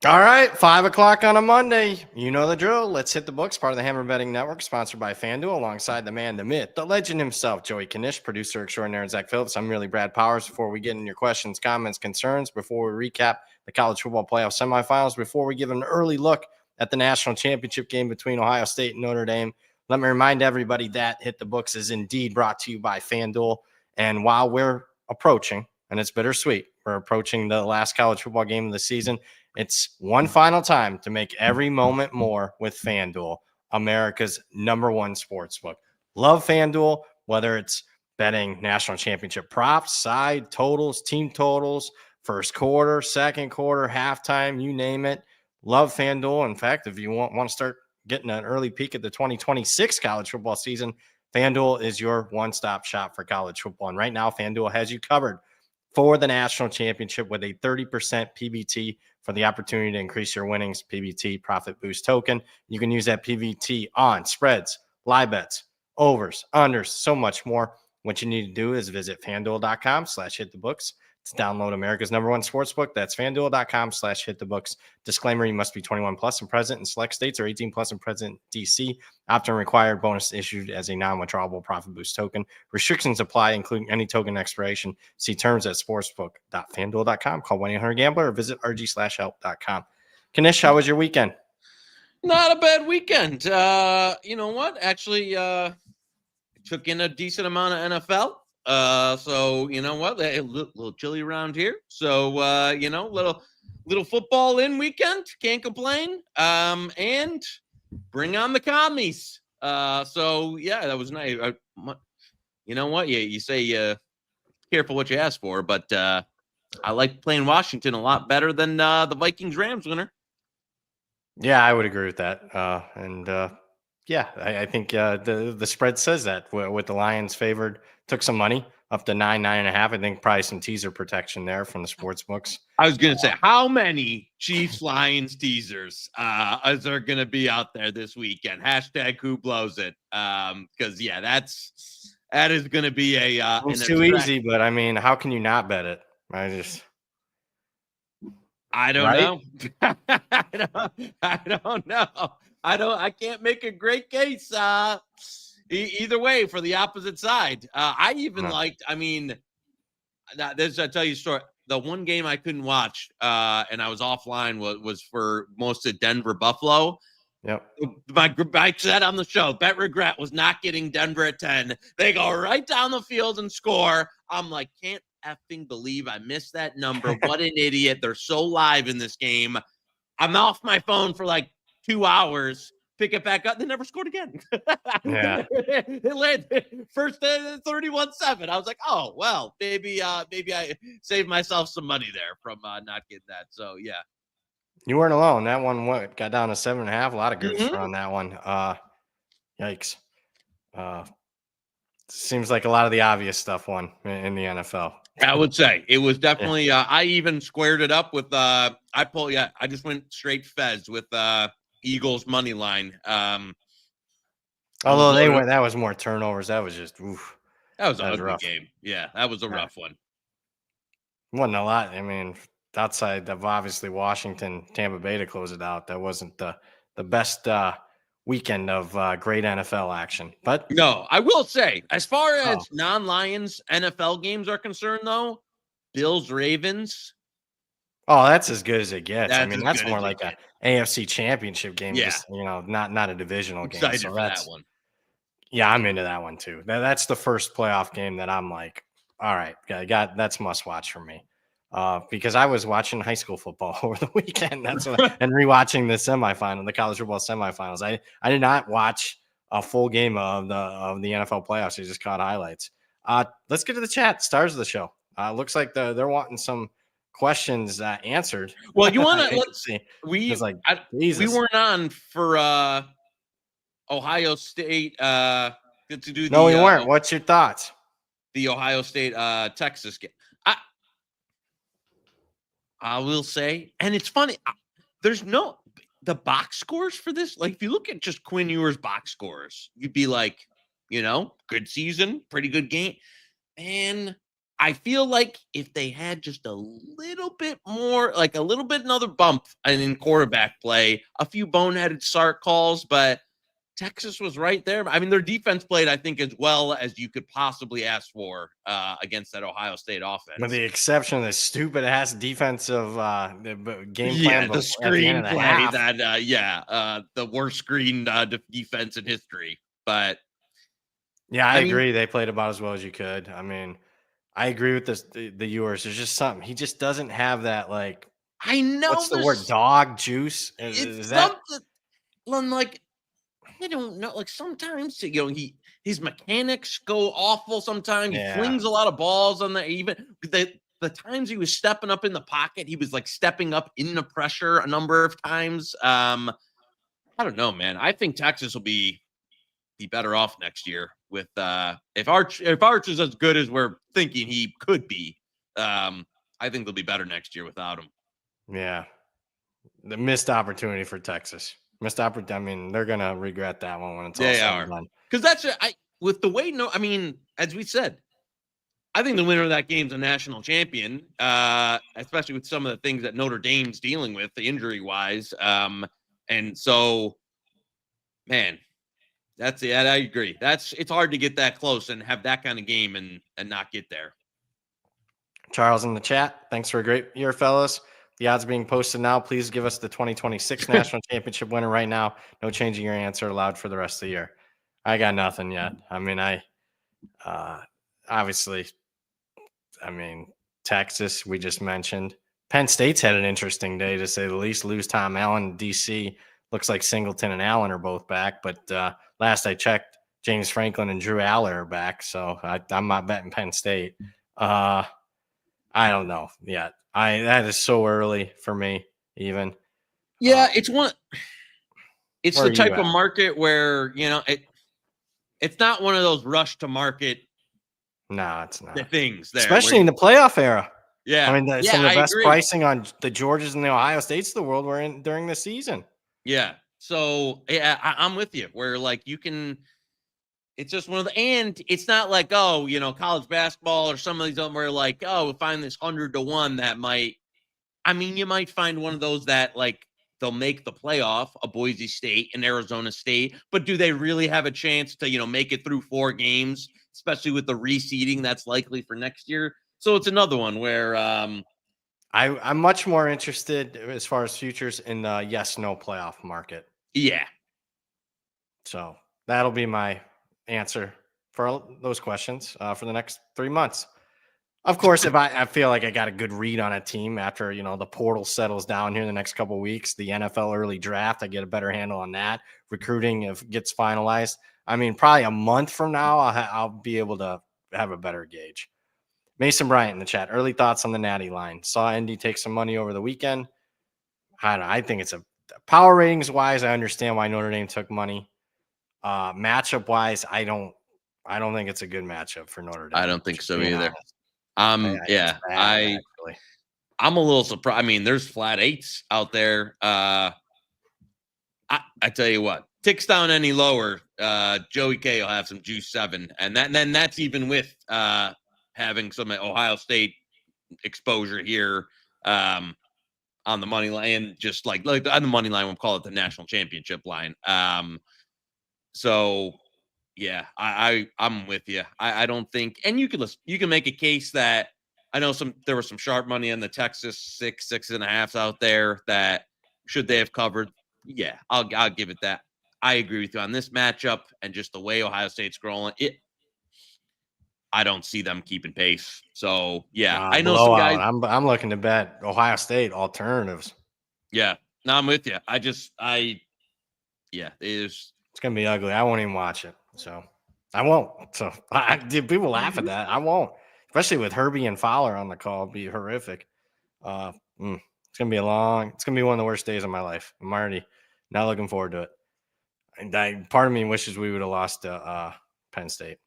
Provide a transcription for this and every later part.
All right, 5 o'clock on a Monday. You know the drill. Let's hit the books. Part of the Hammer Betting Network, sponsored by FanDuel, alongside the man, the myth, the legend himself, Joey Knish, producer extraordinaire, and Zach Phillips. I'm really Brad Powers. Before we get in your questions, comments, concerns, before we recap the college football playoff semifinals, before we give an early look at the national championship game between Ohio State and Notre Dame, let me remind everybody that Hit the Books is indeed brought to you by FanDuel. And while we're approaching, and it's bittersweet, we're approaching the last college football game of the season. It's one final time to make every moment more with FanDuel, America's #1 sportsbook. Love FanDuel, whether it's betting national championship props, side totals, team totals, first quarter, second quarter, halftime, you name it. Love FanDuel. In fact, if you want to start getting an early peek at the 2026 college football season, FanDuel is your one-stop shop for college football. And right now, FanDuel has you covered for the national championship with a 30% PBT for the opportunity to increase your winnings. PBT, profit boost token. You can use that PBT on spreads, live bets, overs, unders, so much more. What you need to do is visit FanDuel.com/hitthebooks to download America's #1 sportsbook. That's FanDuel.com/hitthebooks. Disclaimer, you must be 21 plus and present in select states or 18 plus and present in DC. Opt-in required. Bonus issued as a non-withdrawable profit boost token. Restrictions apply, including any token expiration. See terms at sportsbook.fanduel.com. Call 1-800-GAMBLER or visit rg/help.com. Knish, how was your weekend? Not a bad weekend. You know what? Actually, took in a decent amount of NFL. So you know what? A little chilly around here. So little football in weekend. Can't complain. And bring on the commies. So yeah, that was nice. You know what? You say careful what you ask for, but I like playing Washington a lot better than the Vikings-Rams winner. Yeah, I would agree with that. Yeah, I think the spread says that with the Lions favored, took some money up to 9.5. I think probably some teaser protection there from the sports books. I was going to say, how many Chiefs Lions teasers is there going to be out there this weekend? Hashtag who blows it? Because yeah, that is going to be it's too easy, but I mean, how can you not bet it? I don't know. I don't know. I can't make a great case either way for the opposite side. I even liked, I mean, I'll tell you a story. The one game I couldn't watch and I was offline was for most of Denver Buffalo. Yep. I said on the show, bet regret was not getting Denver at 10. They go right down the field and score. I'm like, can't effing believe I missed that number. What an idiot. They're so live in this game. I'm off my phone for like 2 hours. Pick it back up. They never scored again. Yeah. It led first 31-7. I was like, oh, well, maybe I saved myself some money there from not getting that. So, yeah. You weren't alone. That one got down to 7.5. A lot of groups were on that one. Yikes. Seems like a lot of the obvious stuff won in the NFL. I would say it was definitely. I even squared it up with. I just went straight Fez with Eagles money line. Although that was more turnovers. That was just oof. That was an ugly game. Yeah, that was a rough one. Wasn't a lot. I mean, outside of obviously Washington, Tampa Bay to close it out, that wasn't the best weekend of great NFL action. But no, I will say, as far as non-Lions NFL games are concerned, though, Bills Ravens. Oh, that's as good as it gets. I mean, that's more like a AFC Championship game. Yeah. Just, not a divisional game. Excited for that one. Yeah, I'm into that one too. That's the first playoff game that I'm like, all right, that's must watch for me. Because I was watching high school football over the weekend. That's and rewatching the college football semifinals. I did not watch a full game of the NFL playoffs. I just caught highlights. Let's get to the chat. Stars of the show. Looks like they're wanting some questions answered. Well, you want to let's see. We weren't on for Ohio State. To do no, we weren't. What's your thoughts? The Ohio State Texas game. I will say, and it's funny, there's the box scores for this. Like, if you look at just Quinn Ewers' box scores, you'd be like, good season, pretty good game. And I feel like if they had just a little bit more, like a little bit another bump in quarterback play, a few boneheaded start calls, but Texas was right there. I mean, their defense played, I think, as well as you could possibly ask for against that Ohio State offense. With the exception of the stupid ass defensive game plan The at the end of the screenplay half. that, the worst screen defense in history. But yeah, I I mean, agree. They played about as well as you could. I mean, I agree with this. The Ewers. There's just something. He just doesn't have that, like, I know what's the word? Dog juice? Is it's that? something like I don't know. Like sometimes his mechanics go awful. Sometimes he Yeah. flings a lot of balls on the even the times he was stepping up in the pocket, he was like stepping up in the pressure a number of times. I don't know, man. I think Texas will be better off next year with if Arch is as good as we're thinking he could be. I think they'll be better next year without him. Yeah. The missed opportunity for Texas. Missed opportunity. I mean, they're gonna regret that one when it's all They said are and done. because that's with the way. No, I mean, as we said, I think the winner of that game is a national champion, especially with some of the things that Notre Dame's dealing with, the injury wise. And so, man, that's it. I agree. It's hard to get that close and have that kind of game and not get there. Charles in the chat. Thanks for a great year, fellas. The odds being posted now. Please give us the 2026 national championship winner right now. No changing your answer allowed for the rest of the year. I got nothing yet. I mean, obviously, I mean, Texas, we just mentioned. Penn State's had an interesting day, to say the least. Lose Tom Allen, DC. Looks like Singleton and Allen are both back. But last I checked, James Franklin and Drew Aller are back. So I'm not betting Penn State. I don't know yet. That is so early for me, even. Yeah, it's where the are type you of at? market where, it's not one of those rush to market No, it's not. things there. Especially in the playoff era. Yeah. I mean, Yeah, some of the I best agree. pricing on the Georgias and the Ohio States of the world were in during the season. Yeah. So yeah, I'm with you. Where like you can, it's just one of the, and it's not like, oh, college basketball or some of these other where like, oh, we'll find this 100-1 that might. I mean, you might find one of those that like they'll make the playoff, a Boise State and Arizona State, but do they really have a chance to make it through 4 games, especially with the reseeding that's likely for next year? So it's another one where I'm much more interested as far as futures in the yes/no playoff market. yeah. So that'll be my answer for those questions for the next 3 months. Of course, if I feel like I got a good read on a team after the portal settles down here in the next couple of weeks, the NFL early draft, I get a better handle on that. Recruiting, if it gets finalized, I mean, probably a month from now, I'll be able to have a better gauge. Mason Bryant in the chat. Early thoughts on the Natty line. Saw Indy take some money over the weekend. I think it's a power ratings wise. I understand why Notre Dame took money. Matchup wise, I don't think it's a good matchup for Notre Dame. I don't think so being either. honest. Yeah, It's bad, actually. I'm a little surprised. I mean, there's flat 8s out there. I tell you what, ticks down any lower, Joey K will have some juice 7, and then that's even with having some Ohio State exposure here on the money line, and just like on the money line, we'll call it the national championship line. So yeah, I'm with you. I don't think, and you can make a case that I know there was some sharp money on the Texas 6.5s out there that should they have covered. Yeah, I'll give it that. I agree with you on this matchup and just the way Ohio State's growing. I don't see them keeping pace. So yeah, I know some guys. I'm looking to bet Ohio State alternatives. Yeah, no, I'm with you. It's gonna be ugly. I won't even watch it. So I won't. So people laugh at that. I won't. Especially with Herbie and Fowler on the call, it'd be horrific. It's gonna be it's gonna be one of the worst days of my life. I'm already not looking forward to it. And part of me wishes we would have lost to Penn State.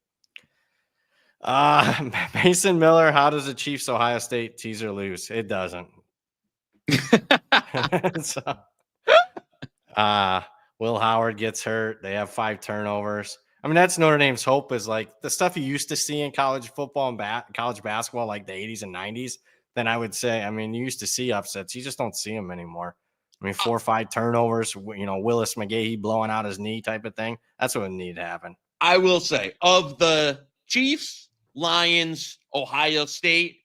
Mason Miller, how does the Chiefs Ohio State teaser lose? It doesn't. So, Will Howard gets hurt. They have 5 turnovers. I mean, that's Notre Dame's hope is like the stuff you used to see in college football and college basketball, like the 80s and 90s. Then I would say, I mean, you used to see upsets. You just don't see them anymore. I mean, 4 or 5 turnovers, Willis McGahee blowing out his knee type of thing. That's what would need to happen. I will say, of the Chiefs, Lions, Ohio State,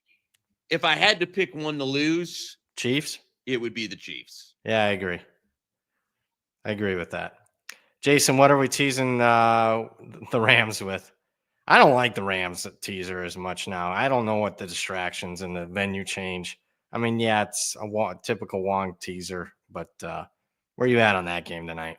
if I had to pick one to lose, Chiefs? It would be the Chiefs. Yeah, I agree. I agree with that. Jason, what are we teasing the Rams with? I don't like the Rams teaser as much now. I don't know what the distractions and the venue change. I mean, yeah, it's a typical Wong teaser, but where you at on that game tonight?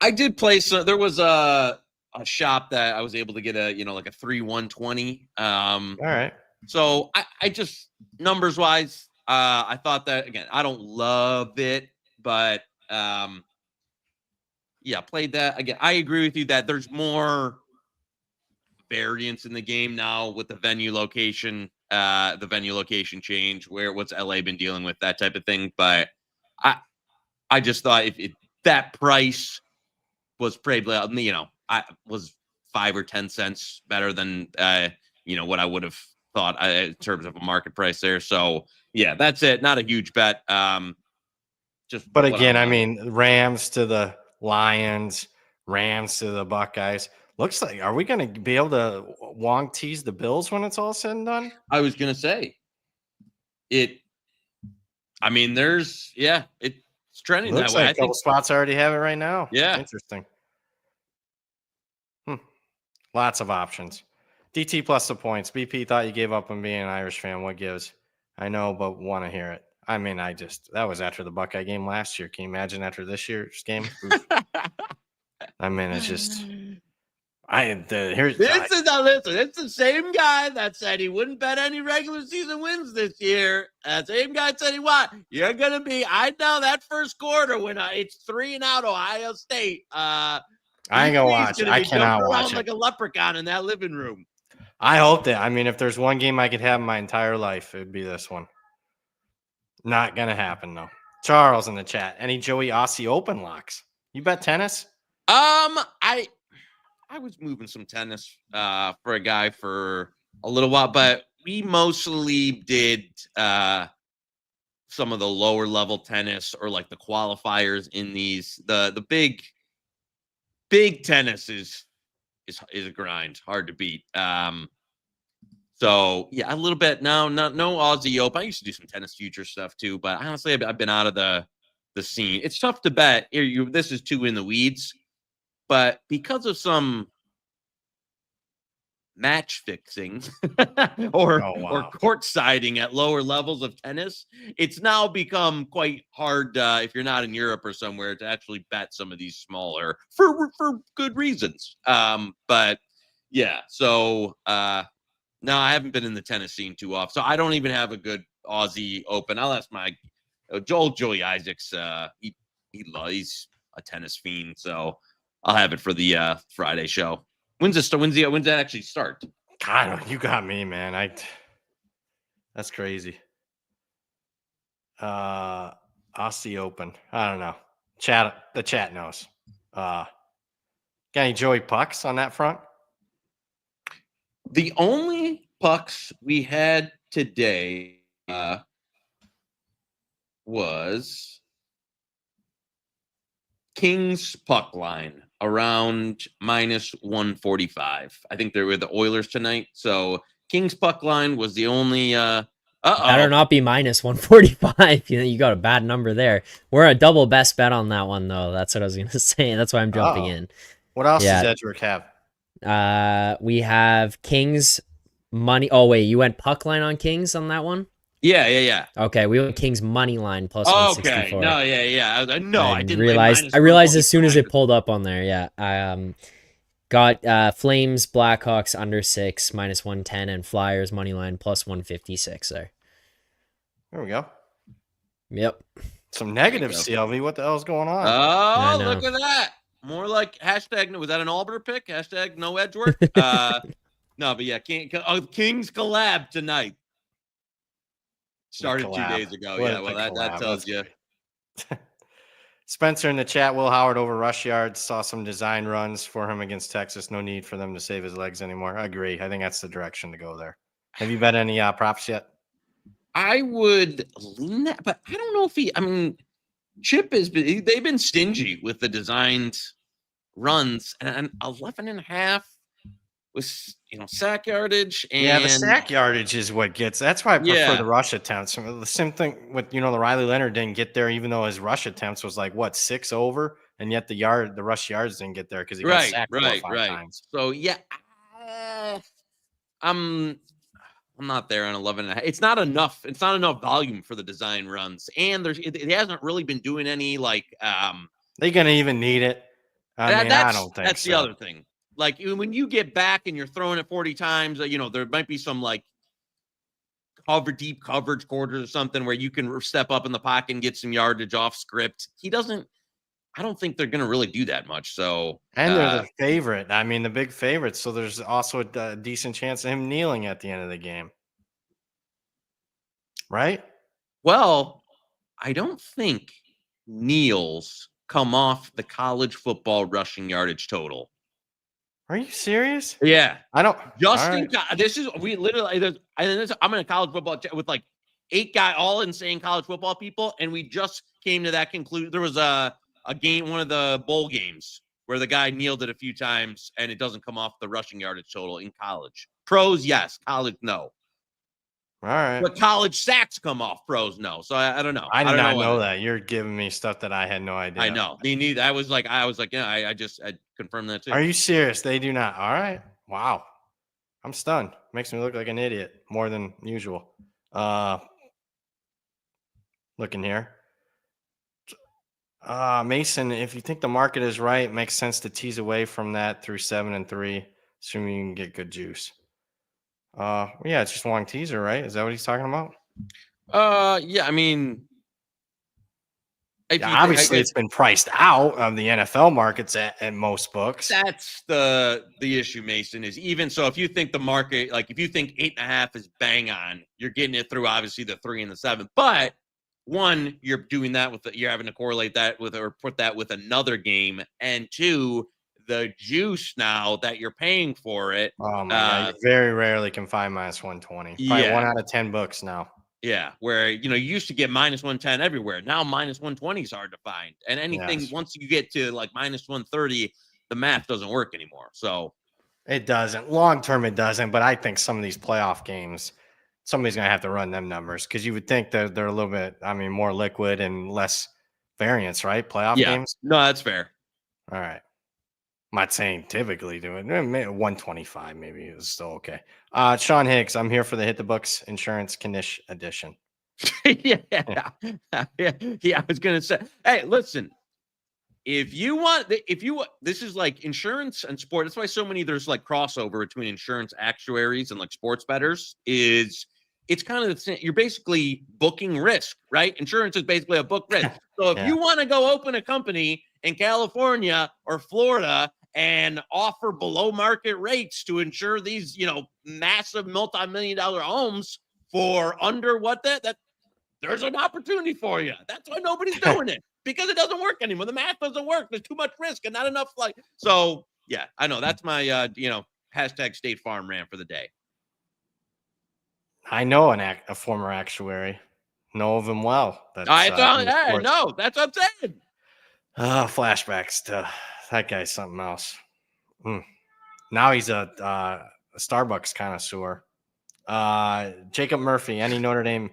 I did play some. There was a shop that I was able to get like a 3-1-20. All right. So I just numbers wise, I thought that again. I don't love it, but yeah, played that again. I agree with you that there's more variance in the game now with the venue location change. What's LA been dealing with, that type of thing. But I just thought if that price was played, I was 5 or 10 cents better than what I would have thought in terms of a market price there. So yeah, that's it. Not a huge bet. But again, I mean, Rams to the Lions, Rams to the Buckeyes. Looks like, are we going to be able to Wong tease the Bills when it's all said and done? I was going to say it. I mean, it's trending Looks that way. Like a couple spots already have it right now. Yeah. Interesting. Lots of options. DT plus the points. BP thought you gave up on being an Irish fan. What gives? I know, but want to hear it. I mean, that was after the Buckeye game last year. Can you imagine after this year's game? I mean, it's just. It's the same guy that said he wouldn't bet any regular season wins this year. That same guy said you're gonna be. I know that first quarter when it's 3-0 Ohio State. I ain't gonna watch it. I cannot watch it like a leprechaun in that living room. I hope that. I mean, if there's one game I could have my entire life, it would be this one. Not gonna happen though. Charles in the chat. Any Joey Aussie Open locks? You bet tennis? I was moving some tennis for a guy for a little while, but we mostly did some of the lower level tennis or like the qualifiers in these. The big tennis is a grind, hard to beat. So yeah, a little bit now. No Aussie Open. I used to do some tennis future stuff too, but honestly, I've been out of the scene. It's tough to bet. This is too in the weeds. But because of some match fixing or court siding at lower levels of tennis, it's now become quite hard if you're not in Europe or somewhere to actually bet some of these smaller for good reasons. But yeah, so no, I haven't been in the tennis scene too often, so I don't even have a good Aussie Open. I'll ask my Joey Isaacs. He's a tennis fiend, so I'll have it for the Friday show. When's it actually start? God, you got me, man. That's crazy. Aussie Open. I don't know. The chat knows. Got any Joey pucks on that front? The only pucks we had today was Kings puck line around minus 145. I think they were the Oilers tonight. So Kings puck line was the only Better not be minus 145. You got a bad number there. We're a double best bet on that one though. That's what I was gonna say. That's why I'm jumping in. What else does Edgeworth have? We have Kings money. Oh wait, you went puck line on Kings on that one? Yeah. Okay, we went Kings money line plus 164. Okay, no, yeah. I didn't realize. I realized as soon as it pulled up on there. Yeah, got Flames, Blackhawks under 6 minus 110, and Flyers money line plus 156 there. There we go. Yep. Some negative CLV. What the hell's going on? Oh, look at that. More like hashtag. Was that an Albert pick? Hashtag no Edgeworth. No, but yeah, Kings collab tonight. Started 2 days ago. Yeah, well, that tells you. Spencer in the chat, Will Howard over rush yards. Saw some design runs for him against Texas. No need for them to save his legs anymore. I agree. I think that's the direction to go there. Have you bet any props yet? I would lean that, but I don't know if Chip they've been stingy with the designed runs, and 11.5 with sack yardage. And the sack yardage is what gets. That's why I prefer the rush attempts. The same thing with the Riley Leonard didn't get there, even though his rush attempts was like 6 over, and yet the rush yards didn't get there because he got sacked 4 or 5 times. So I'm not there on 11.5. It's not enough. It's not enough volume for the design runs, and it hasn't really been doing any They're gonna even need it. I don't think that's so. the other thing. Like when you get back and you're throwing it 40 times, there might be some deep coverage quarters or something where you can step up in the pocket and get some yardage off script. I don't think they're going to really do that much. So, and they're the favorite. The big favorite. So there's also a decent chance of him kneeling at the end of the game. Right? Well, I don't think kneels come off the college football rushing yardage total. Are you serious? Yeah. I don't. I'm in a college football with 8 all insane college football people, and we just came to that conclusion. There was a game, one of the bowl games, where the guy kneeled it a few times, and it doesn't come off the rushing yardage total in college. Pros, yes. College, no. All right. But college sacks come off. Pros, no. So I don't know. I did not know that. You're giving me stuff that I had no idea. I know. Me neither. I was like, yeah, I confirmed that too. Are you serious? They do not. All right. Wow. I'm stunned. Makes me look like an idiot more than usual. Looking here. Mason, if you think the market is right, it makes sense to tease away from that through 7 and 3, assuming you can get good juice. It's just one teaser, right? Is that what he's talking about? Obviously it's been priced out of the NFL markets at most books. That's the issue, Mason, is even so, if you think the market, if you think 8.5 is bang on, you're getting it through obviously the 3 and the 7. But one, you're doing that you're having to correlate that with or put that with another game, and 2, the juice now that you're paying for it. Oh my God, you very rarely can find -120. Probably 1 out of 10 books now. Yeah, where you used to get -110 everywhere. Now -120 is hard to find, and anything once you get to -130, the math doesn't work anymore. So it doesn't. Long term, it doesn't. But I think some of these playoff games, somebody's gonna have to run them numbers because you would think that they're a little bit, more liquid and less variance, right? Playoff games. No, that's fair. All right. I'm not saying typically do it. 125 maybe is still okay. Sean Higgs, I'm here for the Hit the Books Insurance Knish edition. Yeah. I was gonna say, hey, listen, if you want, this is like insurance and sport. That's why so many there's crossover between insurance actuaries and sports bettors. It's kind of the same. You're basically booking risk, right? Insurance is basically a book risk. So if you want to go open a company in California or Florida and offer below market rates to insure these, massive multi-million-dollar homes for under that there's an opportunity for you. That's why nobody's doing it, because it doesn't work anymore. The math doesn't work. There's too much risk and not enough so yeah, I know that's my hashtag State Farm rant for the day. I know a former actuary. Know of him well. That's no, that's what I'm saying. Flashbacks to that guy's something else. Now he's a Starbucks connoisseur. Jacob Murphy, any Notre Dame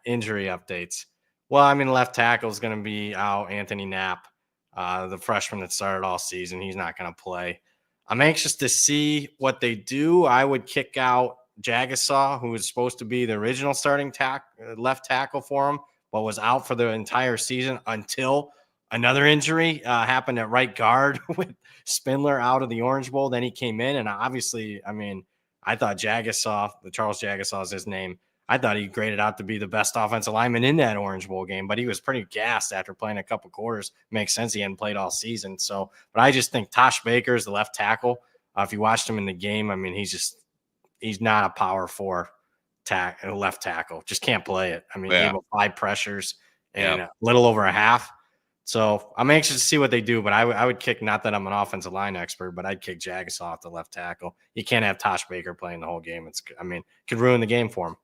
injury updates? Well, left tackle is going to be out. Anthony Knapp, the freshman that started all season, he's not going to play. I'm anxious to see what they do. I would kick out Jagasaw, who was supposed to be the original starting left tackle for him, but was out for the entire season until another injury happened at right guard with Spindler out of the Orange Bowl. Then he came in, and obviously, I thought Jagasaw, Charles Jagasaw is his name, I thought he graded out to be the best offensive lineman in that Orange Bowl game, but he was pretty gassed after playing a couple quarters. Makes sense. He hadn't played all season. So, but I just think Tosh Baker is the left tackle. If you watched him in the game, he's not a power 4 left tackle. Just can't play it. Able 5 pressures and a little over a half. So I'm anxious to see what they do, but I would kick, not that I'm an offensive line expert, but I'd kick Jagus off the left tackle. You can't have Tosh Baker playing the whole game. Could ruin the game for him.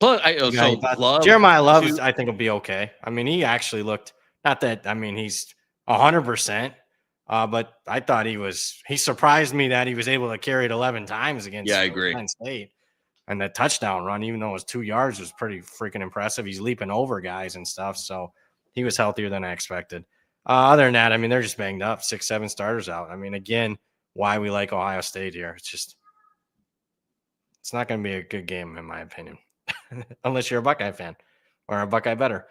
But Jeremiah Love, I think, will be okay. I mean, he actually looked, not that, I mean, he's 100%, but I thought he surprised me that he was able to carry it 11 times against I agree. Penn State. And the touchdown run, even though it was 2 yards, was pretty freaking impressive. He's leaping over guys and stuff. So he was healthier than I expected. Other than that, I mean, they're just banged up. 6, 7 starters out. I mean, again, why we like Ohio State here. It's not going to be a good game, in my opinion, unless you're a Buckeye fan or a Buckeye better.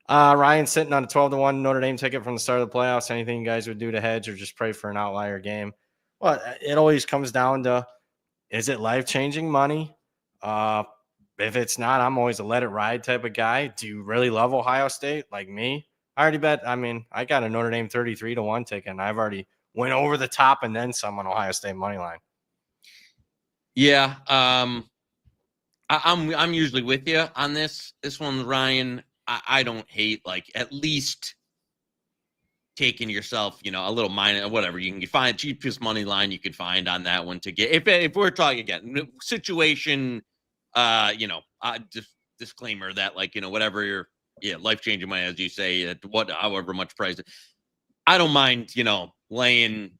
Ryan sitting on a 12-1 Notre Dame ticket from the start of the playoffs. Anything you guys would do to hedge or just pray for an outlier game? Well, it always comes down to, is it life-changing money? If it's not, I'm always a let it ride type of guy. Do you really love Ohio State like me? I already bet. I mean, I got a Notre Dame 33-1 ticket, and I've already went over the top and then some on Ohio State money line. Yeah, I'm usually with you on this. This one, Ryan, I don't hate, like, at least taking yourself, a little minus, whatever you can find, cheapest money line you could find on that one to get. If we're talking again situation, disclaimer that, like, whatever your life changing money, as you say, however much price, I don't mind laying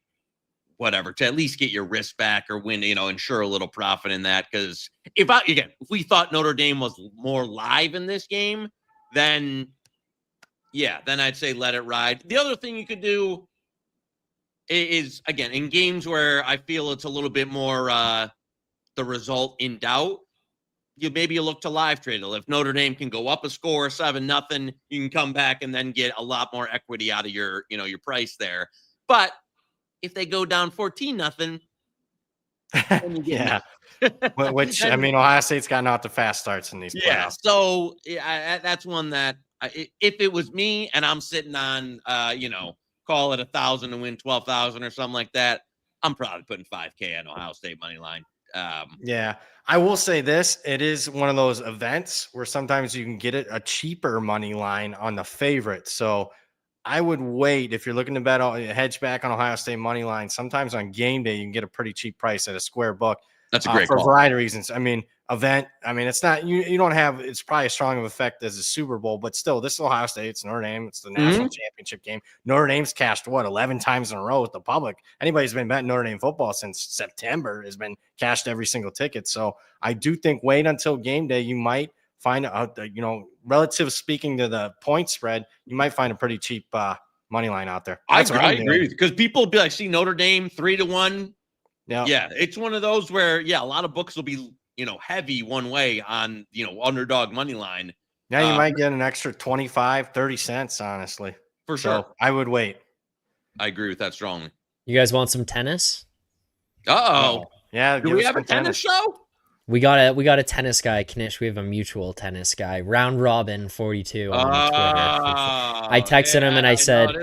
whatever to at least get your risk back or win, ensure a little profit in that. Because if we thought Notre Dame was more live in this game, then I'd say let it ride. The other thing you could do is, again, in games where I feel it's a little bit more the result in doubt, you look to live trade. If Notre Dame can go up a score 7-0, you can come back and then get a lot more equity out of your price there. But if they go down 14-0, yeah. Which, I mean, Ohio State's gotten out the fast starts in these playoffs. Yeah, so that's one that if it was me and I'm sitting on, call it 1,000 to win 12,000 or something like that, I'm probably putting $5K on Ohio State money line. Yeah, I will say this: it is one of those events where sometimes you can get it a cheaper money line on the favorite. So I would wait if you're looking to bet hedge back on Ohio State money line. Sometimes on game day you can get a pretty cheap price at a square book. That's a great for call. a variety of reasons. I mean, it's not, you don't have, it's probably as strong of effect as a Super Bowl, but still, this is Ohio State, it's Notre Dame, it's the national championship game. Notre Dame's cashed 11 times in a row with the public. Anybody who's been betting Notre Dame football since September has been cashed every single ticket. So I do think wait until game day. You might find out, relative speaking to the point spread, you might find a pretty cheap money line out there. I agree with you, because people will be like, see Notre Dame 3-1. Yeah, it's one of those where, a lot of books will be, heavy one way on, underdog money line. Yeah, you might get an extra 25, 30 cents, honestly. For sure. So I would wait. I agree with that strongly. You guys want some tennis? Uh-oh. Yeah. Do we have a tennis show? We got a tennis guy, Knish. We have a mutual tennis guy. Round Robin 42 on Twitter. I texted him and I said,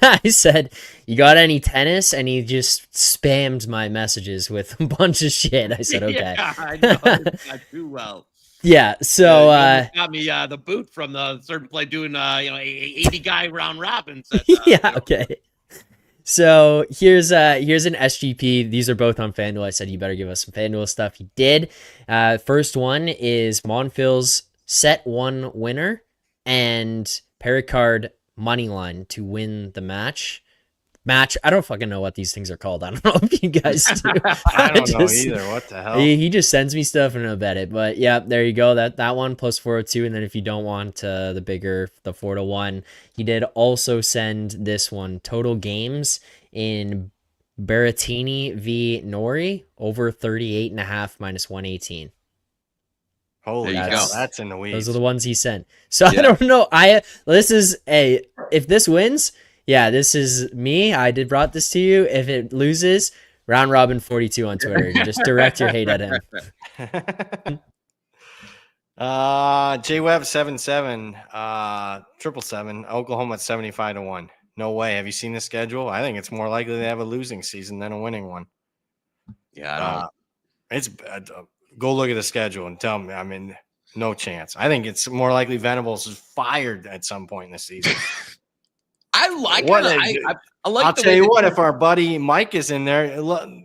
I said, you got any tennis? And he just spammed my messages with a bunch of shit. I said, okay. Yeah, I know this guy too well. Yeah, so got me the boot from the certain play doing 80 guy round robin. Okay. So here's an SGP. These are both on FanDuel. I said you better give us some FanDuel stuff. He did. First one is Monfils set 1 winner and Pericard money line to win the match. I don't fucking know what these things are called. I don't know if you guys do. I don't know either. What the hell? He just sends me stuff and I'll bet it. But yeah, there you go. That one plus 402. And then if you don't want the bigger, the 4-1, he did also send this one. Total games in Berrettini v. Nori over 38.5 minus 118. Holy cow, that's in the weeds. Those are the ones he sent. So I don't know. If this wins, this is me. I brought this to you. If it loses, Round Robin 42 on Twitter. You just direct your hate at him. J Webb 7-7, 777, Oklahoma at 75-1. No way. Have you seen the schedule? I think it's more likely they have a losing season than a winning one. Yeah, I don't. It's go look at the schedule and tell me. I mean, No chance. I think it's more likely Venables is fired at some point in the season. I like I'll the tell way you that what, if our buddy Mike is in there,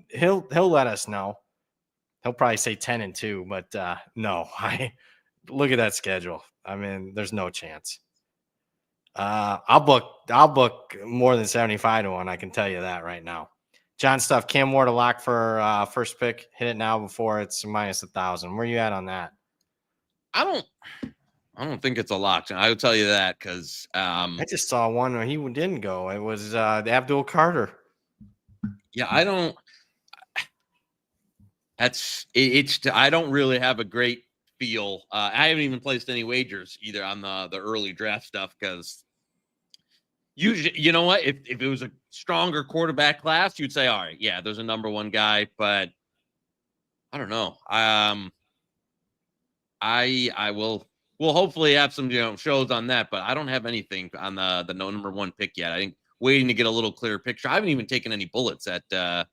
he'll let us know. He'll probably say 10-2, but no, look at that schedule. I mean, there's no chance. I'll book more than 75 to 1. I can tell you that right now. John Stuff, Cam Ward to lock for first pick. Hit it now before it's minus 1,000. Where you at on that? I don't think it's a lock. I will tell you that because I just saw one where he didn't go. It was Abdul Carter. Yeah, I don't. I don't really have a great feel. I haven't even placed any wagers either on the early draft stuff because usually, you know what? If it was a stronger quarterback class, you'd say, all right, yeah, there's a number one guy, but I don't know. We'll hopefully have some shows on that, but I don't have anything on the no number one pick yet. I think waiting to get a little clearer picture. I haven't even taken any bullets at some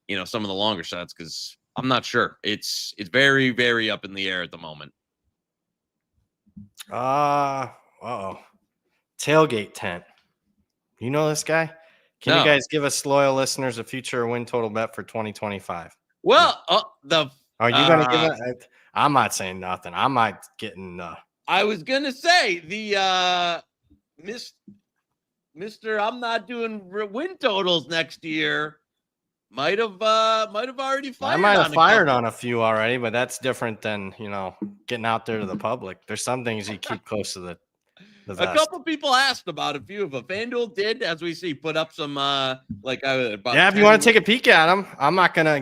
of the longer shots because I'm not sure. It's very, very up in the air at the moment. Tailgate tent. You know this guy? Can you guys give us loyal listeners a future win total bet for 2025? Well, are you going to give it? I'm not saying nothing. I'm not getting. I was gonna say the Mr. I'm not doing win totals next year. Might have already fired. I might have fired on a few already, but that's different than getting out there to the public. There's some things you keep close to the vest. A couple people asked about a few of them. FanDuel did, as we see, put up some if you want to take a peek at them. I'm not gonna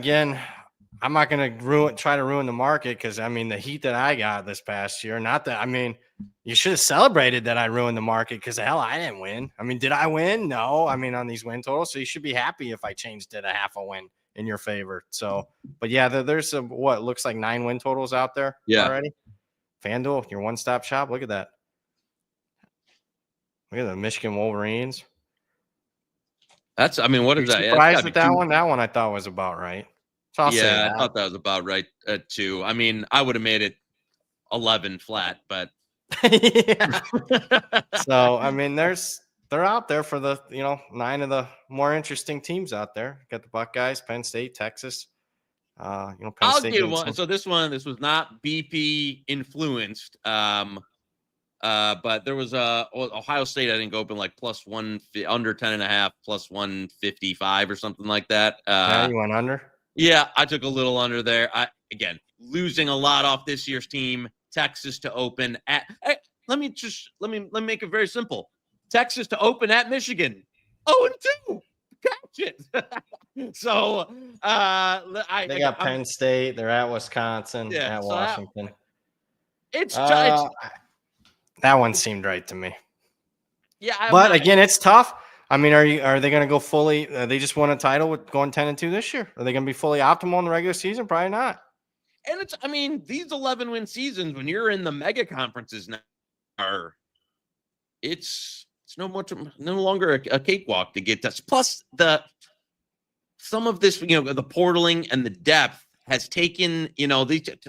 try to ruin the market because I mean the heat that I got this past year. Not that you should have celebrated that I ruined the market because hell, I didn't win. I mean, did I win? No. I mean, on these win totals, so you should be happy if I changed it a half a win in your favor. So, but yeah, there's what looks like 9 win totals out there already. FanDuel, your one-stop shop. Look at that. Look at the Michigan Wolverines. What is that? Surprised with that one? That one I thought was about right. So I thought that was about right too. I mean, I would have made it 11 flat, but So I mean, they're out there for the 9 of the more interesting teams out there. Got the Buckeyes, Penn State, Texas. Penn I'll State give one. So this was not BP influenced. But there was Ohio State, I think, open like plus one under 10.5, plus 155 or something like that. You went under? Yeah, I took a little under there. Again, losing a lot off this year's team. Texas to open at. Let me make it very simple. Texas to open at Michigan. 0-2. Catch it. So they got Penn State. They're at Wisconsin. At Washington. It's that one seemed right to me. Yeah, but again, it's tough. I mean, are they going to go fully? They just won a title with going 10-2 this year. Are they going to be fully optimal in the regular season? Probably not. And these 11 win seasons when you're in the mega conferences now it's no longer a cakewalk to get to. Plus some of this, the portaling and the depth has taken,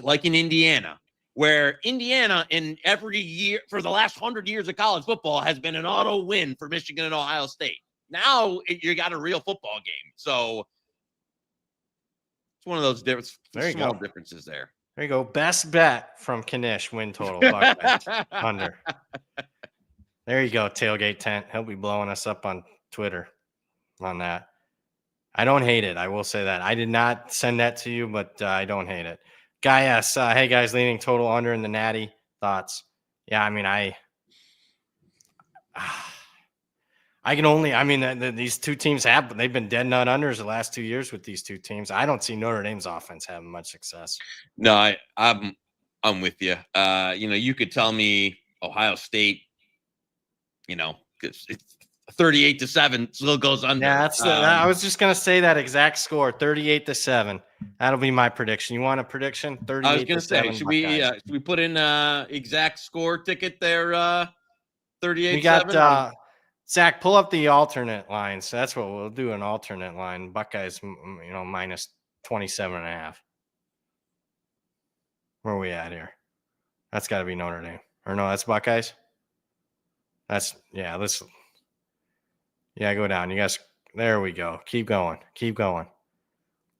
like in Indiana, where Indiana in every year for the last 100 years of college football has been an auto win for Michigan and Ohio State. Now you got a real football game. So it's one of those small differences there. There you go. Best bet from Knish, win total. Under. There you go, Tailgate Tent. He'll be blowing us up on Twitter on that. I don't hate it. I will say that. I did not send that to you, but I don't hate it. Guy asks, hey, guys, leaning total under in the Natty. Thoughts? Yeah, I mean, these two teams they've been dead nut unders the last 2 years with these two teams. I don't see Notre Dame's offense having much success. No, I'm with you. You could tell me Ohio State, it's 38-7 still goes under. Yeah, I was just gonna say that exact score, 38-7. That'll be my prediction. You want a prediction? 38. I was gonna say, should we put in exact score ticket there? 38. We got Zach. Pull up the alternate lines. So that's what we'll do. An alternate line. Buckeyes, minus 27.5. Where are we at here? That's got to be Notre Dame. Or no, that's Buckeyes. Let's go down. You guys, there we go. Keep going.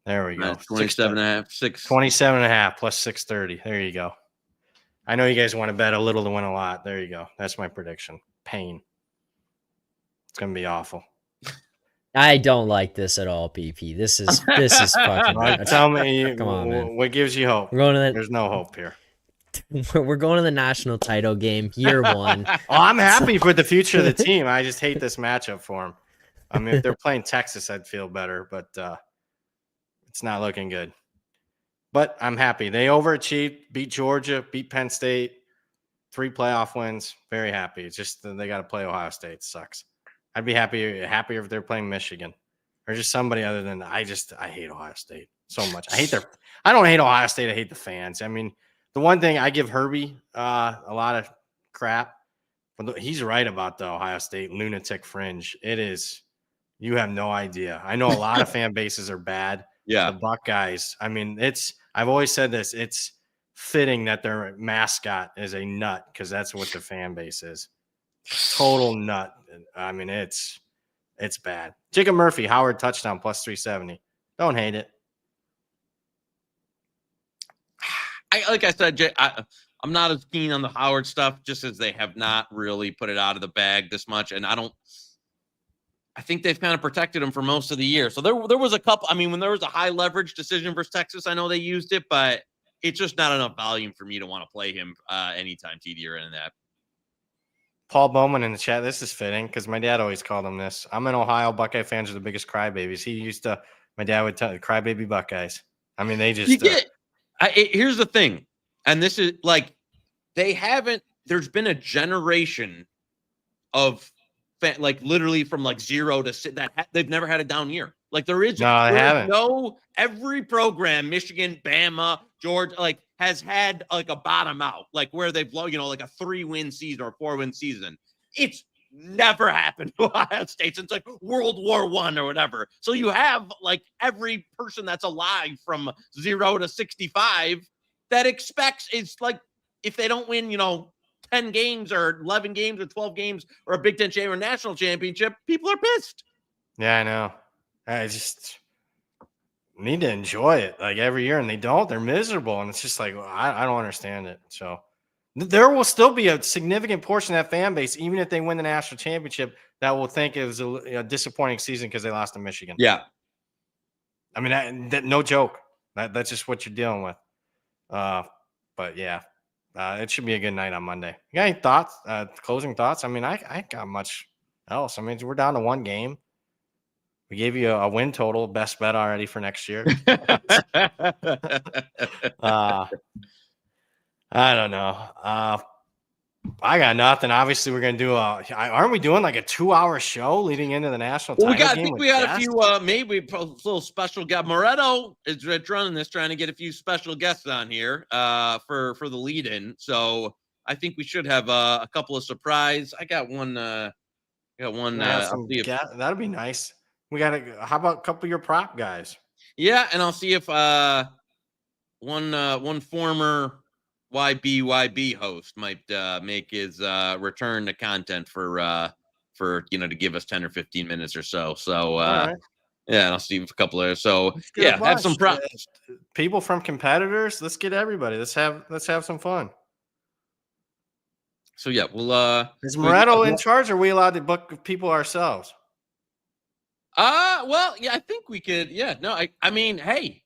There we go. 27 and a half, 6. 27 and a half plus 630. There you go. I know you guys want to bet a little to win a lot. There you go. That's my prediction. Pain. It's going to be awful. I don't like this at all, PP. This is fucking. Tell me, Come on, man. What gives you hope? There's no hope here. We're going to the national title game, year one. I'm happy for the future of the team. I just hate this matchup for them. I mean, if they're playing Texas, I'd feel better, but it's not looking good. But I'm happy. They overachieved, beat Georgia, beat Penn State, 3 playoff wins. Very happy. It's just they got to play Ohio State. It sucks. I'd be happier if they're playing Michigan or just somebody other than I hate Ohio State so much. I don't hate Ohio State. I hate the fans. I mean, the one thing I give Herbie a lot of crap, but he's right about the Ohio State lunatic fringe. It is, you have no idea. I know a lot of fan bases are bad. Yeah. The Buckeyes. I mean, I've always said this. It's fitting that their mascot is a nut because that's what the fan base is. Total nut. I mean, it's bad. Jacob Murphy, Howard touchdown plus 370. Don't hate it. Like I said, Jay, I'm not as keen on the Howard stuff just as they have not really put it out of the bag this much. And I think they've kind of protected him for most of the year. So there was a couple. I mean, when there was a high leverage decision versus Texas, I know they used it, but it's just not enough volume for me to want to play him anytime TD or in that. Paul Bowman in the chat. This is fitting because my dad always called him this. I'm in Ohio. Buckeye fans are the biggest crybabies. My dad would tell crybaby Buckeyes. I mean, they just. Here's the thing. And this is like, there's been a generation of literally from like 0 to 6 that they've never had a down year. Like they haven't. Every program, Michigan, Bama, Georgia, like has had like a bottom out, like where they've like a 3-win season or 4-win season. It's never happened to Ohio State since like World War I or whatever. So you have like every person that's alive from 0 to 65 that expects it's like if they don't win, 10 games or 11 games or 12 games or a Big Ten championship or national championship, people are pissed. Yeah, I know. I just need to enjoy it like every year, and they don't. They're miserable, and it's just like I don't understand it. So there will still be a significant portion of that fan base, even if they win the national championship, that will think it was a disappointing season because they lost to Michigan. Yeah, I mean that no joke. That's just what you're dealing with. But yeah, it should be a good night on Monday. You got any thoughts? Closing thoughts? I mean, I ain't got much else. I mean, we're down to 1 game. We gave you a win total, best bet already for next year. I don't know. I got nothing. Obviously, we're gonna do aren't we doing like a 2-hour show leading into the national title game? I think we got a few. Maybe a little special guest. Moretto is running this, trying to get a few special guests on here for the lead-in. So I think we should have a couple of surprise. I got one. That'd be nice. How about a couple of your prop guys? Yeah, and I'll see if one former YBYB host might make his return to content for to give us 10 or 15 minutes or so. So right. Yeah, and I'll see if a couple of have some props. People from competitors. Let's get everybody. Let's have some fun. So yeah, we'll is Moretto in charge, or are we allowed to book people ourselves? Well, yeah, I think we could. Yeah, no, I mean, hey.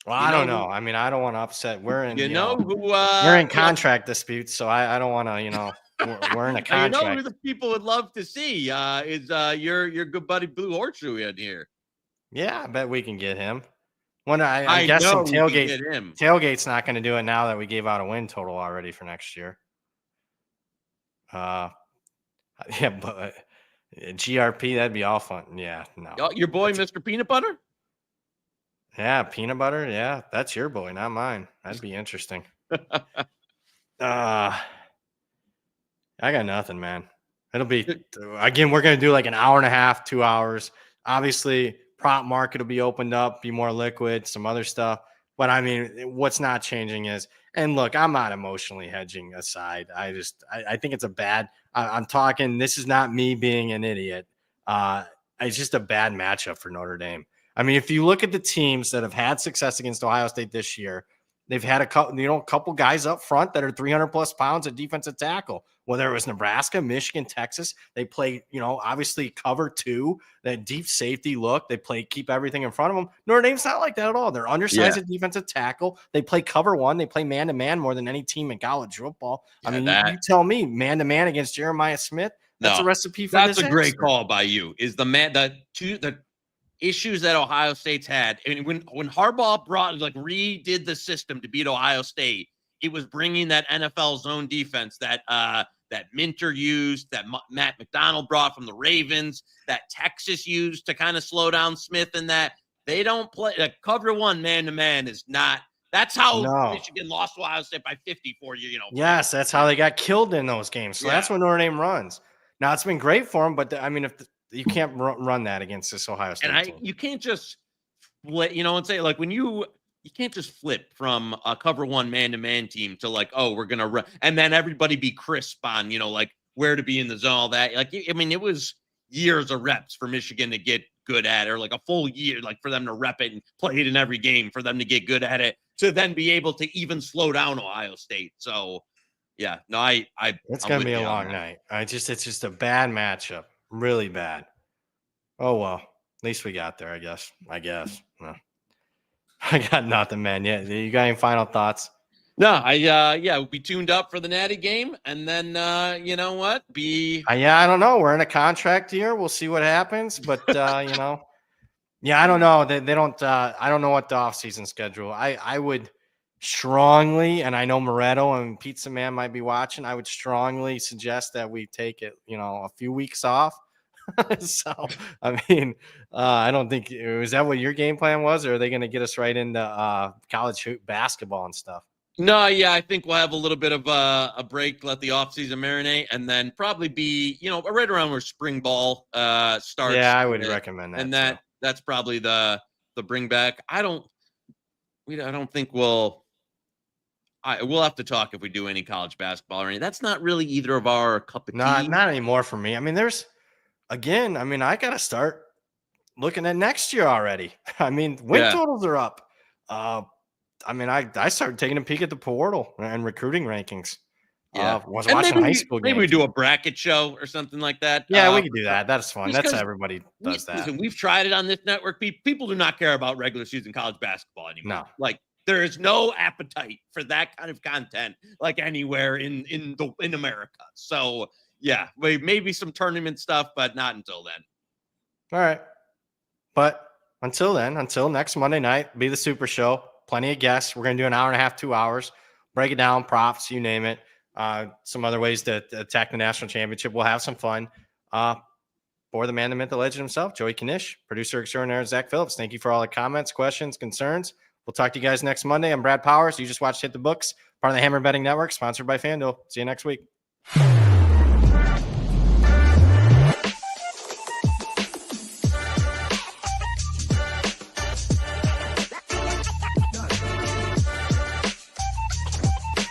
Well, I don't know. I mean, I don't want to upset. We're in, we're in contract disputes, so I don't want to, we're in a contract. Who the people would love to see is your good buddy Blue Horseshoe in here. Yeah, I bet we can get him. I guess some tailgate's not going to do it now that we gave out a win total already for next year. Yeah, but GRP, that'd be all fun. Yeah, no. Your boy, Mr. Peanut Butter? Yeah, peanut butter. Yeah, that's your boy, not mine. That'd be interesting. I got nothing, man. It'll be, again, we're going to do like an hour and a half, 2 hours. Obviously, prop market will be opened up, be more liquid, some other stuff. But I mean, what's not changing is And look, I'm not emotionally hedging aside. I think it's a bad. I'm talking. This is not me being an idiot. It's just a bad matchup for Notre Dame. I mean, if you look at the teams that have had success against Ohio State this year, they've had a couple guys up front that are 300 plus pounds at defensive tackle. Whether it was Nebraska, Michigan, Texas, they play, obviously cover two, that deep safety look. They keep everything in front of them. Notre Dame's not like that at all. They're undersized at defensive tackle. They play cover one. They play man to man more than any team in college football. Yeah, I mean, you tell me, man to man against Jeremiah Smith. That's a recipe for that's disaster. a great call by you. Is the issues that Ohio State's had, and when Harbaugh redid the system to beat Ohio State, it was bringing that NFL zone defense that Minter used, that Matt McDonald brought from the Ravens, that Texas used to kind of slow down Smith, and that they don't play cover one man to man is not. That's how Michigan lost to Ohio State by 50 for you. Yes, that's how they got killed in those games. So that's what Notre Dame runs. Now it's been great for them, but I mean, if you can't run that against this Ohio State team. You can't just and say when you can't just flip from a cover one man-to-man team to we're going to run and then everybody be crisp on, where to be in the zone, all that. It was years of reps for Michigan to get good at it, or a full year, for them to rep it and play it in every game for them to get good at it, to then be able to even slow down Ohio State. So yeah, no, it's going to be a long night. It's just a bad matchup. Really bad. Oh, well, at least we got there, I guess. No. I got nothing, man. Yeah. You got any final thoughts? No, we'll be tuned up for the Natty game. And then, you know what? I don't know. We're in a contract year. We'll see what happens. But, I don't know. They don't, I don't know what the offseason schedule. I would strongly, and I know Moretto and Pizza Man might be watching, I would strongly suggest that we take it, a few weeks off. So, I mean, I don't think, is that what your game plan was, or are they going to get us right into college basketball and stuff? No, yeah, I think we'll have a little bit of a break, let the offseason marinate, and then probably be, right around where spring ball starts. Yeah, I would recommend that. And that's probably the bring back. I don't think we'll have to talk if we do any college basketball or anything. That's not really either of our cup of tea. Not anymore for me. I mean, I got to start looking at next year already. I mean, win totals are up. I started taking a peek at the portal and recruiting rankings. Yeah. Was watching high school games. Maybe we do a bracket show or something like that. Yeah, we can do that. That's fun. That's how everybody does that. Listen, we've tried it on this network. People do not care about regular season college basketball anymore. No. There is no appetite for that kind of content anywhere in America. So yeah, maybe some tournament stuff, but not until then. All right. But until next Monday night, be the Super Show. Plenty of guests. We're going to do an hour and a half, 2 hours. Break it down, props, you name it. Some other ways to attack the national championship. We'll have some fun. For the man, the myth, the legend himself, Joey Knish, producer extraordinaire, Zach Phillips. Thank you for all the comments, questions, concerns. We'll talk to you guys next Monday. I'm Brad Powers. You just watched Hit the Books, part of the Hammer Betting Network, sponsored by FanDuel. See you next week.